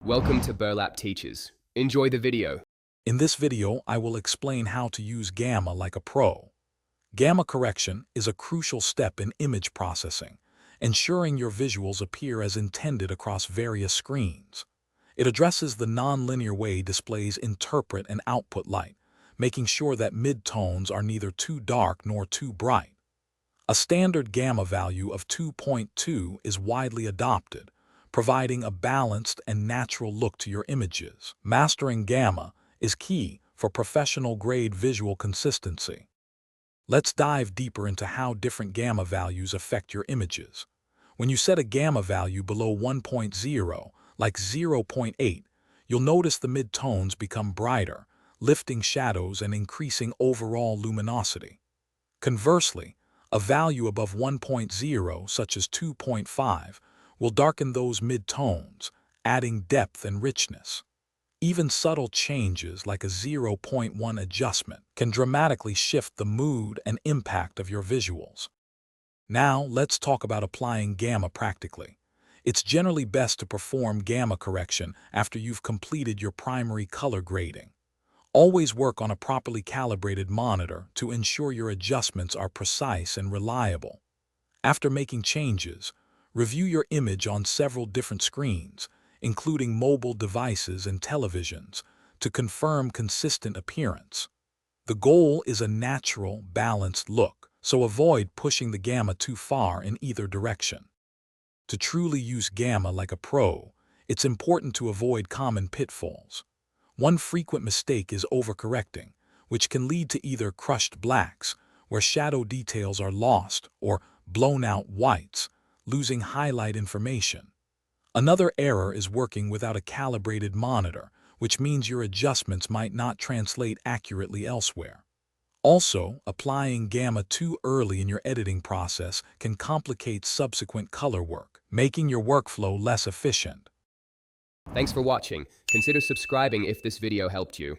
Welcome to Burlap Teachers. Enjoy the video. In this video, I will explain how to use Gamma like a pro. Gamma correction is a crucial step in image processing, ensuring your visuals appear as intended across various screens. It addresses the non-linear way displays interpret and output light, making sure that midtones are neither too dark nor too bright. A standard gamma value of 2.2 is widely adopted, providing a balanced and natural look to your images. Mastering gamma is key for professional-grade visual consistency. Let's dive deeper into how different gamma values affect your images. When you set a gamma value below 1.0, like 0.8, you'll notice the midtones become brighter, lifting shadows and increasing overall luminosity. Conversely, a value above 1.0, such as 2.5, will darken those midtones, adding depth and richness. Even subtle changes like a 0.1 adjustment can dramatically shift the mood and impact of your visuals. Now, let's talk about applying gamma practically. It's generally best to perform gamma correction after you've completed your primary color grading. Always work on a properly calibrated monitor to ensure your adjustments are precise and reliable. After making changes, review your image on several different screens, including mobile devices and televisions, to confirm consistent appearance. The goal is a natural, balanced look, so avoid pushing the gamma too far in either direction. To truly use gamma like a pro, it's important to avoid common pitfalls. One frequent mistake is overcorrecting, which can lead to either crushed blacks, where shadow details are lost, or blown-out whites, losing highlight information. Another error is working without a calibrated monitor, which means your adjustments might not translate accurately elsewhere. Also, applying gamma too early in your editing process can complicate subsequent color work, making your workflow less efficient. Thanks for watching. Consider subscribing if this video helped you.